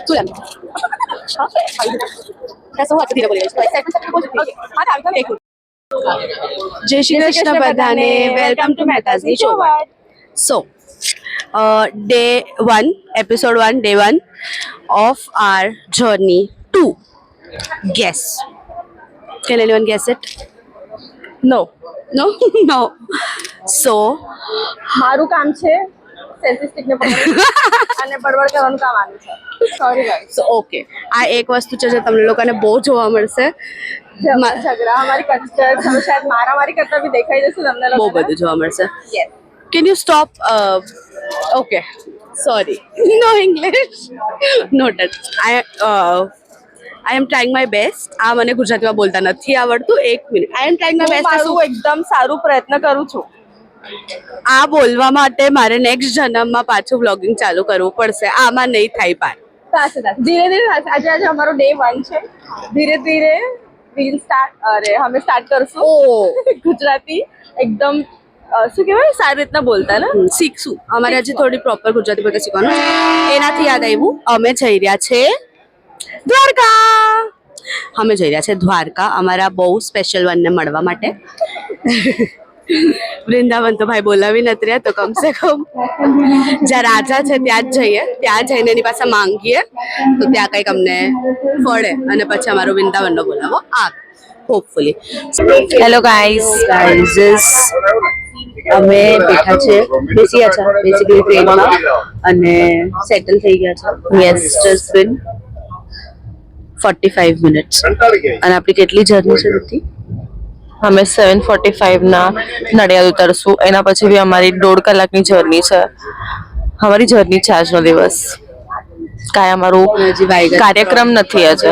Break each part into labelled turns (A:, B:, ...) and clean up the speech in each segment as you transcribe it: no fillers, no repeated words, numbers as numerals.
A: તું જાણ कैसे हुआ धीरे बोलिए एक्साइटमेंट बोल सकती है हां आगे एक जय श्री कृष्ण बधाने welcome to Mehtaji show so day 1 episode 1 day 1 of our journey to guess. Can anyone guess it?
B: No
A: No. No. So
B: મારું કામ છે સેલ્ફી સ્ટિક ને પકડવાનું અને બળબડ કરવાનું કામ આનું છે સોરી ગાઈસ
A: so okay આ એક વસ્તુ છે જે તમને લોકોને બહુ જોવા મળશે
B: ઝઘડા અમારી કલ્ચર તમે શાયદ મારામારી કરતા બી દેખાઈ જશે તમને
A: બહુ
B: લોકોને
A: બધું જોવા મળશે
B: yes
A: Can you stop? Okay. Sorry. No English. Noted. I am trying my best. આ મને ગુજરાતીમાં બોલતા નથી આવડતું. એક minute. I am trying my
B: હું
A: best.
B: મારું એકદમ સારું પ્રયત્ન કરું છું
A: આ બોલવા માટે મારે નેક્સ્ટ જન્મમાં પાછું વ્લોગિંગ ચાલુ કરવું પડશે. આમાં નહીં થાય પાર.
B: થશે ધીરે ધીરે થશે આજે અમારો ડે 1 છે ધીરે ધીરે વીલ સ્ટાર્ટ અરે અમે સ્ટાર્ટ કરશું ગુજરાતી એકદમ શું કહેવાય સારી રીતના બોલતા ને
A: શીખશું. અમારે આજે થોડી પ્રોપર ગુજરાતી બોલતા શીખવાનું. એનાથી યાદ આવ્યું અમે જઈ રહ્યા છે દ્વારકા. અમે જઈ રહ્યા છે દ્વારકા અમારા બહુ સ્પેશિયલ વનને મળવા માટે. વૃંદાવન તો ભાઈ બોલાવી નથી રહ્યા તો કમસે કમ જ્યાં રાજા છે ત્યાં જ જઈએ. ત્યાં જઈને એની પાસે માંગીએ તો ત્યાં કંઈક અમને ફળે અને પછી અમારો વૃંદાવનનો બોલાવો આવે હોપફુલી.
B: હેલો ગાઈસ
A: અમે બેઠા છે બેસી ગયા છે બેસિકલી ટ્રેનમાં અને સેટલ થઈ ગયા છે. યસ જસ્ટ બીન 45 મિનિટ્સ અને આપણી કેટલી જર્ની છે નથી
B: અમે 7:45 ના નડિયાદ ઉતરશું એના પછી બી અમારી 1.5 કલાકની જર્ની છે અમારી જર્ની છે આજનો દિવસ કાંઈ અમારું કાર્યક્રમ નથી આજે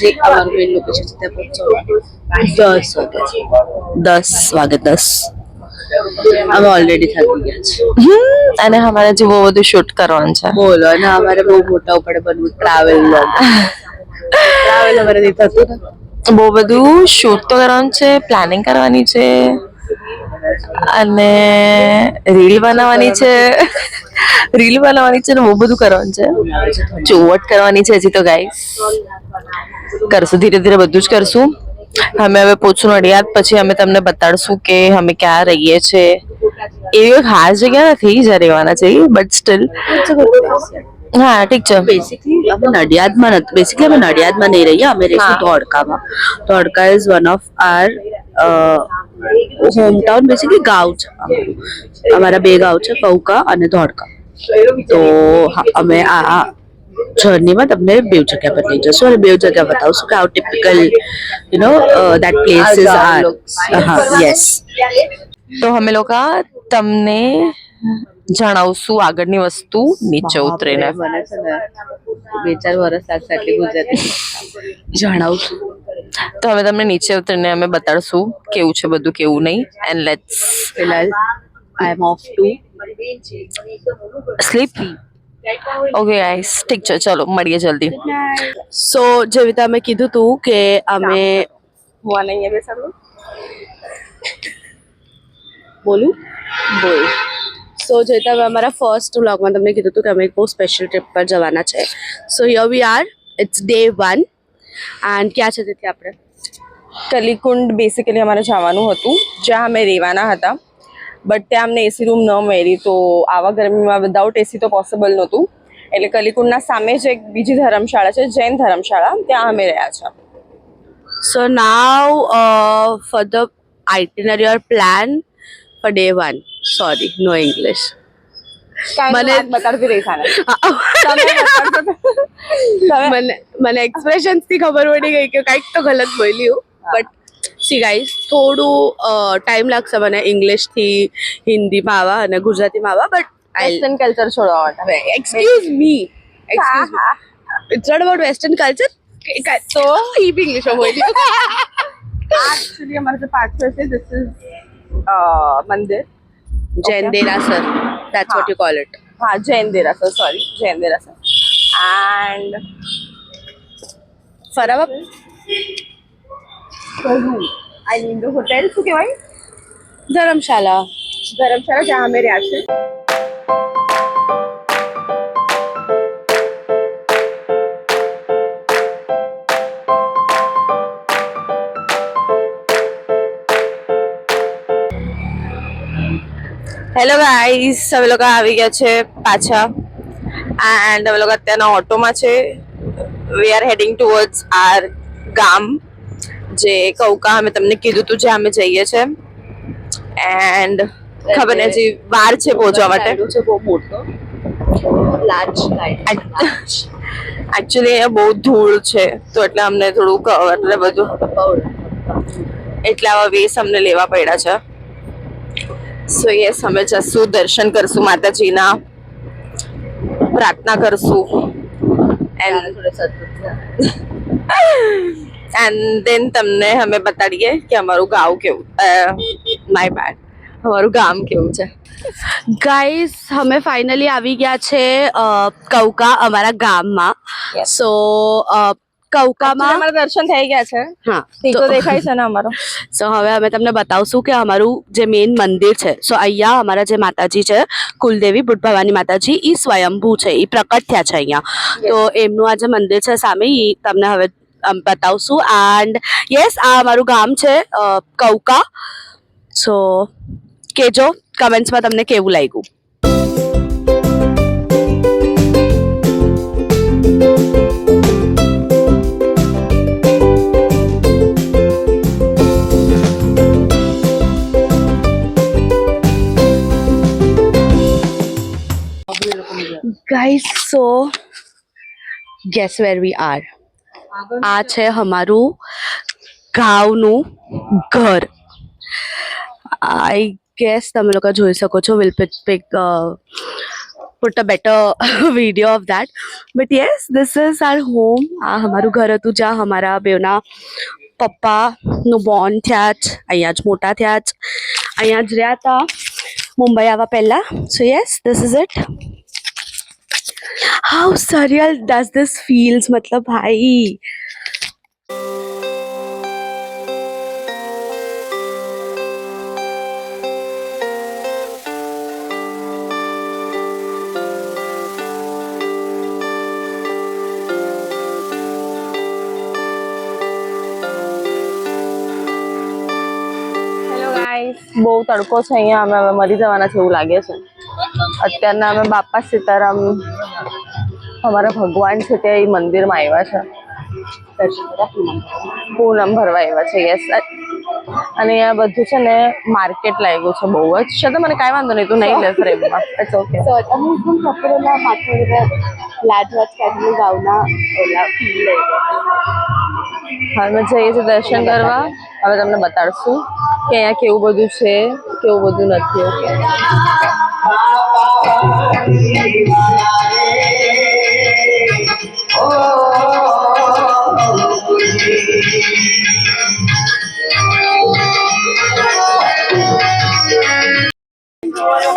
A: જે અમારું મેઇન લોકેશન છે ત્યાં 10 અમે ઓલરેડી થકી ગયા છે
B: અને અમારે જે બહુ બધું શૂટ કરવાનું છે
A: બોલો અને અમારે બહુ મોટા પડે બનવું ટ્રાવેલ અમારે નહીં થતું ને
B: બહુ બધું શૂટ તો કરવાનું છે પ્લાનિંગ કરવાની છે અને રીલ બનાવવાની છે ને બહુ બધું કરવાનું છે ચોવટ કરવાની છે હજી તો ગાઈસ કરશું ધીરે ધીરે બધું જ કરશું. અમે હવે પહોંચશું નડિયાદ પછી અમે તમને બતાડશું કે અમે ક્યાં રહીએ છીએ. એવી ખાસ જગ્યા નથી જ્યાં રહેવાના છે બટ સ્ટીલ હા ઠીક છે.
A: બેસિકલી અમે નડિયાદમાં નહીં રહીએ અમે રહીશું ધોળકામાં. Dholka is one of our hometown basically ગાંવ છે અમારા બે ગાંવ છે કૌકા અને ધોળકા. તો અમે આ જર્નીમાં તમને બે જગ્યા પર લઈ જશું અને બે જગ્યા બતાવશું કે how typical you know that places are. Yes
B: તો અમે લોકો તમને જણાવશું આગળની વસ્તુ નીચે ઉતરીને.
A: મને છે ને 2-4 વર્ષ લાગશે આટલી ગુજરાતી જણાવશું.
B: તો હવે તમને નીચે ઉતરીને અમે બતાડશું કેવું છે બધું કેવું નહીં. એન્ડ લેટ્સ
A: ફિલહાલ I am off to
B: sleep. Okay guys ઠીક છે ચલો મળીએ જલ્દી.
A: સો જેવી રીતે અમે કીધું હતું કે અમે બોલ સો જે રીતે અમે અમારા ફર્સ્ટ વ્લોગમાં તમને કીધું હતું કે અમે એક બહુ સ્પેશિયલ ટ્રીપ પર જવાના છે. So here we are it's day 1 and ક્યાં છે તેથી આપણે
B: કલીકુંડ બેસિકલી અમારે જવાનું હતું જ્યાં અમે રહેવાના હતા બટ ત્યાં અમને એસી રૂમ ન મળી તો આવા ગરમીમાં વિધાઉટ એસી તો પોસિબલ નહોતું એટલે કલીકુંડના સામે જ એક બીજી ધર્મશાળા છે જૈન ધર્મશાળા ત્યાં અમે રહ્યા છે.
A: So now for the itinerary or plan for day 1 sorry no English
B: બતાડતી રહી
A: મને એક્સપ્રેશન્સ થી ખબર પડી ગઈ કે કંઈક તો ગલત બોલ્યું બટ સી ગાઈસ થોડું ટાઈમ લાગશે મને ઇંગ્લિશ થી હિન્દીમાં આવવા અને ગુજરાતીમાં આવવા બટ
B: વેસ્ટર્ન કલ્ચર છોડવા માટે
A: excuse me it's not about western culture તો ઈ બી ઇંગ્લિશમાં બોલ્યું.
B: એકચ્યુઅલી અમારે જે પાછળ છે ધીસ ઇઝ મંદિર
A: જૈન દેરાસર that's what you call it.
B: હા જૈન દેરાસર સોરી જૈન દેરાસર એન્ડ
A: ફરાવા
B: આઈ મીન ધ હોટેલ શું કહેવાય
A: ધર્મશાળા
B: જ્યાં અમે રહ્યા છે હેલો ગાઈસ, અમે લોકો આવી ગયા છે પાછા એન્ડ અમે લોકો અત્યારના ઓટોમાં છે. We are heading towards our ગામ, જે કૌકા અમે તમને કીધું હતું જે અમે જઈએ છે. એન્ડ ખબર નહીં હજી વાર છે પહોંચવા માટે.
A: બહુ મોટો લાર્જ
B: એકચ્યુઅલી અહીંયા બહુ ધૂળ છે તો એટલે અમને થોડું એટલે બધું એટલે આવા વેસ અમને લેવા પડ્યા છે. સો યસ, અમે જશું, દર્શન કરશું માતાજીના, પ્રાર્થના કરશું એન્ડ દેન તમને અમે બતાડીએ કે અમારું ગામ કેવું, માય બેડ, અમારું ગામ કેવું છે.
A: ગાઈસ અમે ફાઇનલી આવી ગયા છે કૌકા અમારા ગામમાં. સો કૌકામાં
B: અમારા દર્શન થઈ ગયા છે.
A: હા
B: ટીકો દેખાય છે ને અમારો.
A: સો હવે અમે તમને બતાવશું કે અમારું જે મેઇન મંદિર છે. સો અહીંયા અમારા જે માતાજી છે કુલદેવી બુટ ભવાની માતાજી એ સ્વયંભૂ છે, એ પ્રકટ થયા છે અહીંયા. તો એમનું આ જે મંદિર છે સામે એ તમને હવે બતાવશું. એન્ડ યસ, આ અમારું ગામ છે કૌકા. સો કેજો કમેન્ટ્સમાં તમને કેવું લાગ્યું. Guys, so guess where we are. આ છે અમારું ગાંવનું ઘર. આઈ ગેસ તમે લોકો જોઈ શકો છો. Will pick put a better video of that, but yes, this is our home. આ અમારું ઘર હતું જ્યાં અમારા બેવના પપ્પાનું બોર્ન થયા જ, અહીંયા જ મોટા થયા જ, અહીંયા જ રહ્યા હતા મુંબઈ આવવા પહેલા. સો yes, this is it. How surreal does this feels? मतलब भाई
B: બહુ તડકો છે અહીંયા, અમે હવે મરી જવાના છે એવું લાગે છે. અત્યારના અમે બાપા સીતારામ અમારા ભગવાન છે તે મંદિરમાં આવ્યા છે, પૂનમ ભરવા આવ્યા છે. યસ, અને અહીંયા બધું છે ને માર્કેટ લાગ્યું છે બહુ જ. છે તો મને કાંઈ વાંધો નહીં, તું નહીં લે ફ્રેમમાં, ઇટ્સ ઓકે.
A: અમુક કપડોના માથે લાજવાજ કાઢીને ગાવના ઓલા ફીલ લઈ
B: હવે અમે જઈએ છીએ દર્શન કરવા. હવે તમને બતાડશું કે અહીંયા કેવું બધું છે, કેવું બધું નથી. ઓકે,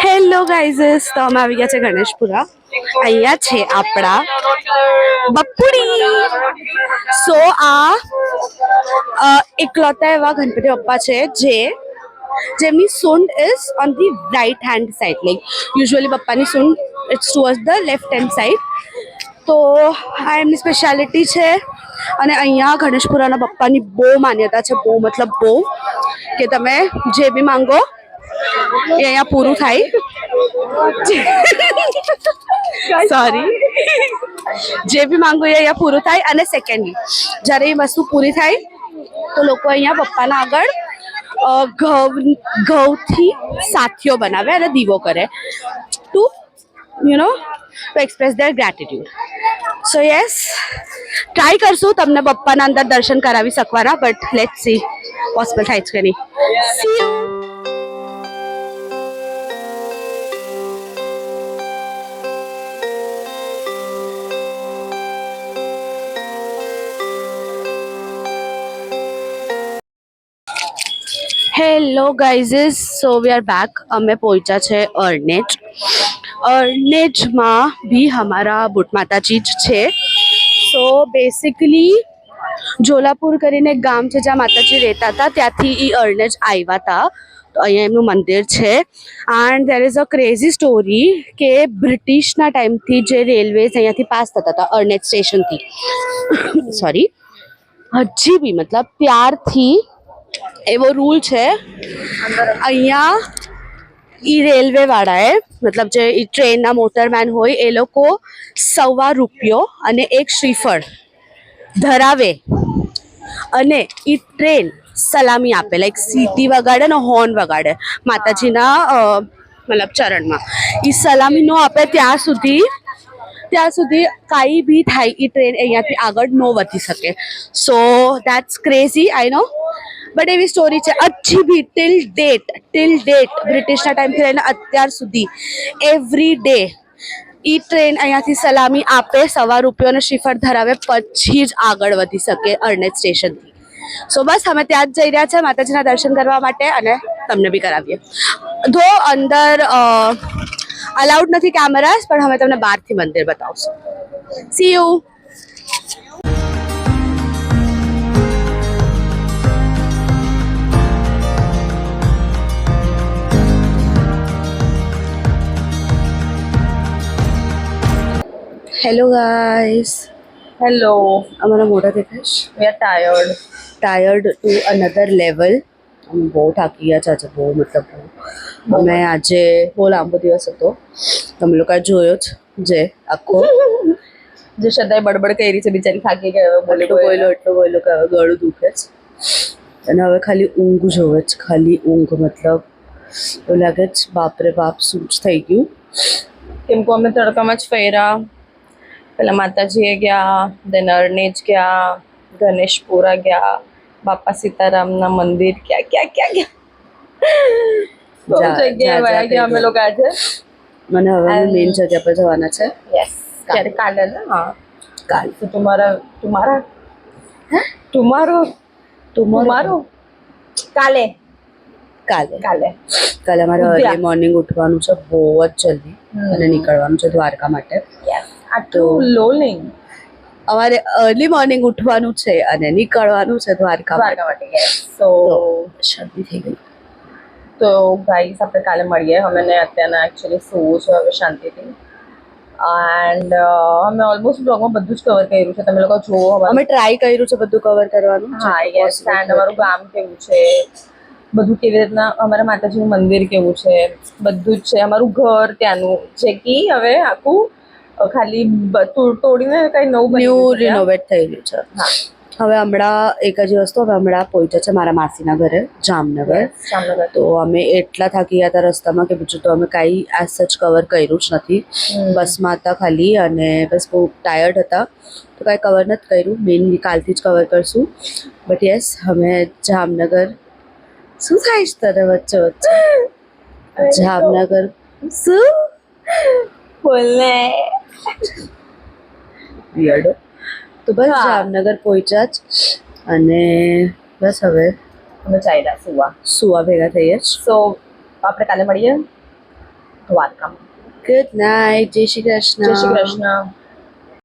A: હેલો ગાઈઝ, તો અમે આવી ગયા છે ગણેશપુરા. અહીંયા છે આપણા બપ્પુડી. સો આ એકલૌતા એવા ગણપતિ બાપ્પા છે જેમની સૂંઢ is on the right hand side. Like usually બપ્પાની સૂંઢ it's towards the left hand side. તો આ એમની સ્પેશિયાલિટી છે. અને અહીંયા ગણેશપુરાના બપ્પાની બહુ માન્યતા છે, બહુ મતલબ બહુ, કે તમે જે બી માંગો એ અહીંયા પૂરું થાય. સોરી, જે બી માંગો એ અહીંયા પૂરું થાય. અને સેકન્ડલી જ્યારે એ વસ્તુ પૂરી થાય તો લોકો અહીંયા પપ્પાના આગળ ઘઉંથી સાથીઓ બનાવે અને દીવો કરે to to express their gratitude. So yes, try કરશું તમને પપ્પાના અંદર દર્શન કરાવી શકવાના, બટ લેટ્સ સી પોસિબલ થાય છે કે નહીં. C you. Hello guys, so we are back. અમે પહોંચ્યા છે અરનેજ. અરનેજમાં બી અમારા બુટ માતાજી જ છે. સો બેસિકલી જોલાપુર કરીને એક ગામ છે જ્યાં માતાજી રહેતા હતા, ત્યાંથી એ અરનેજ આવ્યા હતા. તો અહીંયા એમનું મંદિર છે. And there is a crazy story કે બ્રિટિશના ટાઈમથી જે રેલવેઝ અહીંયાથી પાસ થતા હતા અરનેજ સ્ટેશનથી, સોરી, હજી બી મતલબ ત્યારથી એવો રૂલ છે અહીંયા ઈ રેલવે વાળાએ મતલબ જે ઈ ટ્રેનના મોટરમેન હોય એ લોકો ₹1.25 અને એક શ્રીફળ ધરાવે અને ઈ ટ્રેન સલામી આપે, લાઈક સીટી વગાડે ને હોર્ન વગાડે માતાજીના મતલબ ચરણમાં. ઈ સલામી નો આપે ત્યાં સુધી કાંઈ બી થાય, ઈ ટ્રેન અહીંયાથી આગળ ન વધી શકે. So that's crazy, I know, but એવી સ્ટોરી છે. હજી બી ટિલ ડેટ બ્રિટિશના ટાઈમથી લઈને અત્યાર સુધી એવરી ડે ઈ ટ્રેન અહીંયાથી સલામી આપે, ₹1.25 અને શ્રીફળ ધરાવે, પછી જ આગળ વધી શકે અરણેજ સ્ટેશનથી. સો બસ અમે ત્યાં જ જઈ રહ્યા છે માતાજીના દર્શન કરવા માટે, અને તમને બી કરાવીએ. ધો અંદર અલાઉડ નથી કેમેરાસ, પણ અમે તમને બહારથી મંદિર બતાવશું. See you. Hello guys,
B: hello,
A: અમારા મોઢા દેખાશ
B: we are
A: tired to another level. અમે બહુ થાકી ગયા છે આજે, બહુ મતલબ અમે આજે બહુ લાંબો દિવસ હતો. તમે લોકો જોયો જ જે આખો
B: જે સદાય બડબડ કરી છે બિચારી થાકી ગઈ, હવે
A: એટલો બોલ્યો કે હવે ગળું દુખે છે અને હવે ખાલી ઊંઘ જોવે છે, ખાલી ઊંઘ. મતલબ એવું લાગે છે બાપરે બાપ શું જ થઈ ગયું.
B: કેમ કે અમે તડકામાં જ ફર્યા. પેલા માતાજીએ ગયા, દેન અરણેજ ગયા, ગણેશપુરા ગયા, બાપા સીતારામના મંદિર ક્યાં બહુ જગ્યાએ વયા ગયા અમે લોકો આજે.
A: મને હવે મેઇન જગ્યા પર જવાના છે.
B: યસ, ક્યારે? કાલે ને? હા,
A: કાલ
B: તો તમારો કાલે
A: અમારે અર્લી મોર્નિંગ ઉઠવાનું છે, બહુ જ જલ્દી, અને નીકળવાનું છે દ્વારકા માટે.
B: આટલું લો નહીં,
A: અમારે અર્લી મોર્નિંગ ઉઠવાનું છે અને નીકળવાનું છે દ્વારકા માટે.
B: તો
A: શરદી થઈ ગઈ.
B: તો ગાઈસ આપણે કાલે મળીએ. અમે અત્યારના એકચ્યુઅલી સૂવું છે હવે શાંતિથી. એન્ડ અમે ઓલમોસ્ટ બ્લોગમાં બધું જ કવર કર્યું છે, તમે લોકો જુઓ.
A: અમે ટ્રાય કર્યું છે બધું કવર કરવાનું.
B: હા યસ. એન્ડ અમારું ગામ કેવું છે, બધું કેવી રીતના, અમારા માતાજીનું મંદિર કેવું છે, બધું જ છે. અમારું ઘર ત્યાંનું જે કે હવે આખું ખાલી તોડીને કઈ નવું
A: રિનોવેટ થયેલું છે.
B: હા,
A: હવે હમણાં એક જ વસ્તુ, હવે હમણાં પહોંચ્યા છે મારા માસીના ઘરે જામનગર. તો અમે એટલા થાકી ગયા હતા રસ્તામાં કે બીજું તો અમે કાંઈ આ સચ કવર કર્યું જ નથી. બસમાં હતા ખાલી, અને બસ બહુ ટાયર્ડ હતા તો કાંઈ કવર નથી કર્યું. મેઇનલી કાલથી જ કવર કરશું. બટ યસ, અમે જામનગર. શું થાય છે તને વચ્ચે જામનગર? શું
B: બોલને
A: વિયર્ડો. તો બસ જામનગર પહોંચ્યા જ, અને બસ હવે
B: અમે ચાલ્યા
A: સુવા ભેગા થઈએ જ.
B: સો આપણે કાલે મળીએ દ્વારકામાં.
A: Good night. જય શ્રી કૃષ્ણ.
B: જય શ્રી કૃષ્ણ.